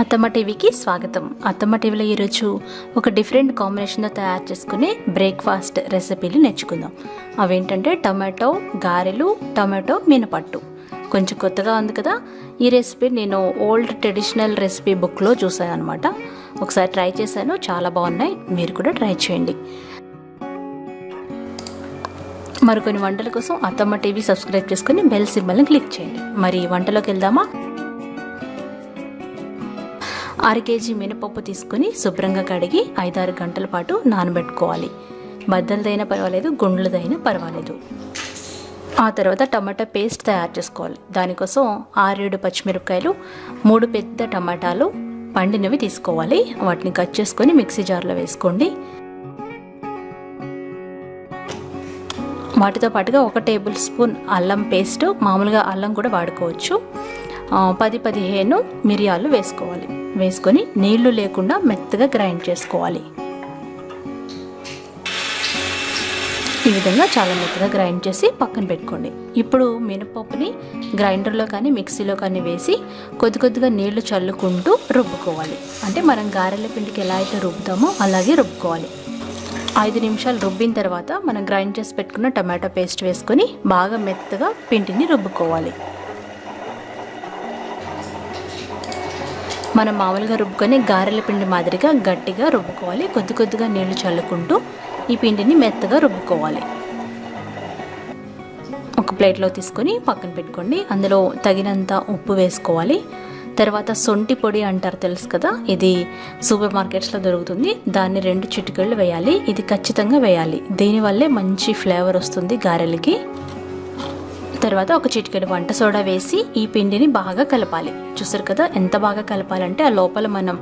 అత్తమ్మ టీవీకి స్వాగతం. అత్తమ్మ టీవీలో ఈరోజు ఒక డిఫరెంట్ కాంబినేషన్తో తయారు చేసుకునే బ్రేక్ఫాస్ట్ రెసిపీలు నేర్చుకుందాం. అవేంటంటే టొమాటో గారెలు, టొమాటో మినపట్టు. కొంచెం కొత్తగా ఉంది కదా. ఈ రెసిపీ నేను ఓల్డ్ ట్రెడిషనల్ రెసిపీ బుక్లో చూసాను అనమాట. ఒకసారి ట్రై చేశాను, చాలా బాగున్నాయి. మీరు కూడా ట్రై చేయండి. మరికొన్ని వంటల కోసం అత్తమ్మ టీవీ సబ్స్క్రైబ్ చేసుకుని బెల్ సింబల్ని క్లిక్ చేయండి. మరి వంటలోకి వెళ్దామా? 6 కేజీ మినపప్పు తీసుకుని శుభ్రంగా కడిగి 5-6 గంటల పాటు నానబెట్టుకోవాలి. బద్దలదైనా పర్వాలేదు, గుండ్లదైనా పర్వాలేదు. ఆ తర్వాత టమాటా పేస్ట్ తయారు చేసుకోవాలి. దానికోసం 6-7 పచ్చిమిరపకాయలు, 3 పెద్ద టమాటాలు పండినవి తీసుకోవాలి. వాటిని కట్ చేసుకొని మిక్సీ జార్లో వేసుకోండి. వాటితో పాటుగా 1 టేబుల్ స్పూన్ అల్లం పేస్ట్, మామూలుగా అల్లం కూడా వాడుకోవచ్చు. 10-15 మిరియాలు వేసుకోవాలి. వేసుకొని నీళ్లు లేకుండా మెత్తగా గ్రైండ్ చేసుకోవాలి. ఈ విధంగా చాలా మెత్తగా గ్రైండ్ చేసి పక్కన పెట్టుకోండి. ఇప్పుడు మినపప్పుని గ్రైండర్లో కానీ మిక్సీలో కానీ వేసి కొద్దిగా నీళ్లు చల్లుకుంటూ రుబ్బుకోవాలి. అంటే మనం గారెల పిండికి ఎలా అయితే రుబ్బుతామో అలాగే రుబ్బుకోవాలి. 5 నిమిషాలు రుబ్బిన తర్వాత మనం గ్రైండ్ చేసి పెట్టుకున్న టమాటో పేస్ట్ వేసుకొని బాగా మెత్తగా పిండిని రుబ్బుకోవాలి. మనం మామూలుగా రుబ్బుకొని గారెల పిండి మాదిరిగా గట్టిగా రుబ్బుకోవాలి. కొద్దిగా నీళ్లు చల్లుకుంటూ ఈ పిండిని మెత్తగా రుబ్బుకోవాలి. ఒక ప్లేట్లో తీసుకొని పక్కన పెట్టుకోండి. అందులో తగినంత ఉప్పు వేసుకోవాలి. తర్వాత సొంటి పొడి అంటారు, తెలుసు కదా, ఇది సూపర్ మార్కెట్స్లో దొరుకుతుంది. దాన్ని 2 చిటికెళ్ళు వేయాలి. ఇది ఖచ్చితంగా వేయాలి. దీనివల్లే మంచి ఫ్లేవర్ వస్తుంది గారెలకి. తర్వాత 1 చిటికెడు వంట సోడా వేసి ఈ పిండిని బాగా కలపాలి. చూసారు కదా ఎంత బాగా కలపాలంటే ఆ లోపల మనం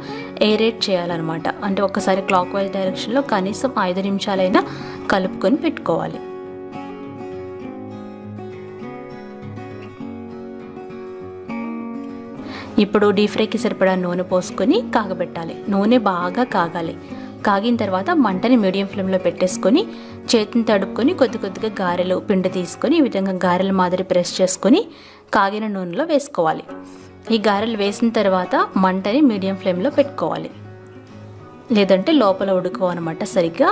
ఎయిరేట్ చేయాలన్నమాట. అంటే ఒకసారి క్లాక్ వైజ్ డైరెక్షన్లో కనీసం 5 నిమిషాలైనా కలుపుకొని పెట్టుకోవాలి. ఇప్పుడు డీప్ ఫ్రైకి సరిపడా నూనె పోసుకొని కాగబెట్టాలి. నూనె బాగా కాగాలి. కాగిన తర్వాత మంటని మీడియం ఫ్లేమ్లో పెట్టేసుకొని చేతిని తడుపుకొని కొద్దిగా గారెలు పిండి తీసుకొని ఈ విధంగా గారెల మాదిరి ప్రెస్ చేసుకొని కాగిన నూనెలో వేసుకోవాలి. ఈ గారెలు వేసిన తర్వాత మంటని మీడియం ఫ్లేమ్లో పెట్టుకోవాలి, లేదంటే లోపల ఉడుకోవన్నమాట సరిగ్గా.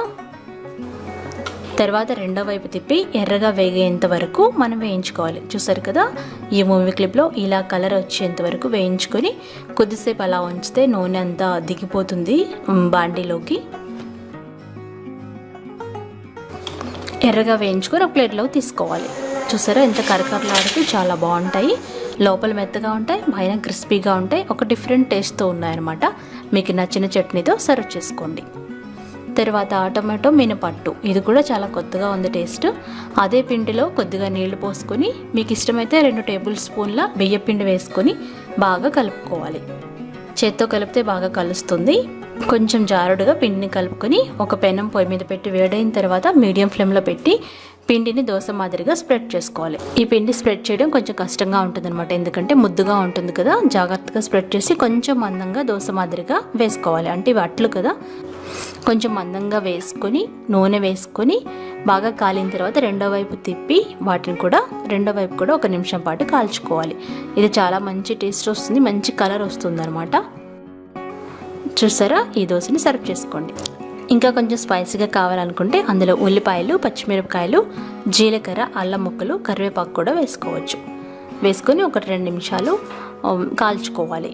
తర్వాత రెండో వైపు తిప్పి ఎర్రగా వేగేంత వరకు మనం వేయించుకోవాలి. చూసారు కదా, ఈ మూవీ క్లిప్లో ఇలా కలర్ వచ్చేంత వరకు వేయించుకొని కొద్దిసేపు అలా ఉంచితే నూనె అంతా దిగిపోతుంది బాండీలోకి. ఎర్రగా వేయించుకొని ఒక ప్లేట్లో తీసుకోవాలి. చూసారా ఎంత కరకరలాడుతూ చాలా బాగుంటాయి. లోపల మెత్తగా ఉంటాయి, పైన క్రిస్పీగా ఉంటాయి. ఒక డిఫరెంట్ టేస్ట్తో ఉన్నాయన్నమాట. మీకు నచ్చిన చట్నీతో సర్వ్ చేసుకోండి. తర్వాత టొమాటో మినపట్టు, ఇది కూడా చాలా కొత్తగా ఉంది టేస్ట్. అదే పిండిలో కొద్దిగా నీళ్లు పోసుకొని మీకు ఇష్టమైతే 2 టేబుల్ స్పూన్ల బియ్యపిండి వేసుకొని బాగా కలుపుకోవాలి. చేత్తో కలిపితే బాగా కలుస్తుంది. కొంచెం జారుడుగా పిండిని కలుపుకొని ఒక పెనం పొయ్యి మీద పెట్టి వేడైన తర్వాత మీడియం ఫ్లేమ్లో పెట్టి పిండిని దోశ మాదిరిగా స్ప్రెడ్ చేసుకోవాలి. ఈ పిండి స్ప్రెడ్ చేయడం కొంచెం కష్టంగా ఉంటుంది అనమాట, ఎందుకంటే ముద్దుగా ఉంటుంది కదా. జాగ్రత్తగా స్ప్రెడ్ చేసి కొంచెం మందంగా దోశ మాదిరిగా వేసుకోవాలి. అంటే ఇవి అట్లు కదా, కొంచెం మందంగా వేసుకొని నూనె వేసుకొని బాగా కాలిన తర్వాత రెండో వైపు తిప్పి వాటిని కూడా రెండో వైపు కూడా 1 నిమిషం పాటు కాల్చుకోవాలి. ఇది చాలా మంచి టేస్ట్ వస్తుంది, మంచి కలర్ వస్తుంది అనమాట. చూసారా, ఈ దోశని సర్వ్ చేసుకోండి. ఇంకా కొంచెం స్పైసీగా కావాలనుకుంటే అందులో ఉల్లిపాయలు, పచ్చిమిరపకాయలు, జీలకర్ర, అల్లం ముక్కలు, కరివేపాకు కూడా వేసుకోవచ్చు. వేసుకొని 1-2 నిమిషాలు కాల్చుకోవాలి.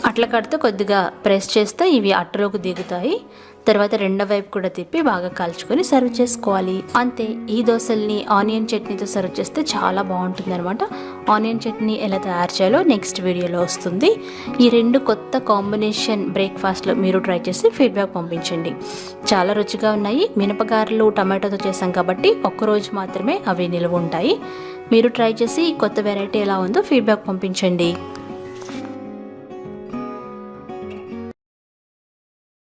అట్ల కడితే కొద్దిగా ప్రెస్ చేస్తే ఇవి అట్టలోకి దిగుతాయి. తర్వాత రెండో వైపు కూడా తిప్పి బాగా కాల్చుకొని సర్వ్ చేసుకోవాలి. అంతే. ఈ దోశల్ని ఆనియన్ చట్నీతో సర్వ్ చేస్తే చాలా బాగుంటుంది అనమాట. ఆనియన్ చట్నీ ఎలా తయారు చేయాలో నెక్స్ట్ వీడియోలో వస్తుంది. ఈ 2 కొత్త కాంబినేషన్ బ్రేక్ఫాస్ట్లో మీరు ట్రై చేసి ఫీడ్బ్యాక్ పంపించండి. చాలా రుచిగా ఉన్నాయి. మినపగారెలు టమాటోతో చేసాం కాబట్టి ఒక్కరోజు మాత్రమే అవి నిల్వ ఉంటాయి. మీరు ట్రై చేసి కొత్త వెరైటీ ఎలా ఉందో ఫీడ్బ్యాక్ పంపించండి.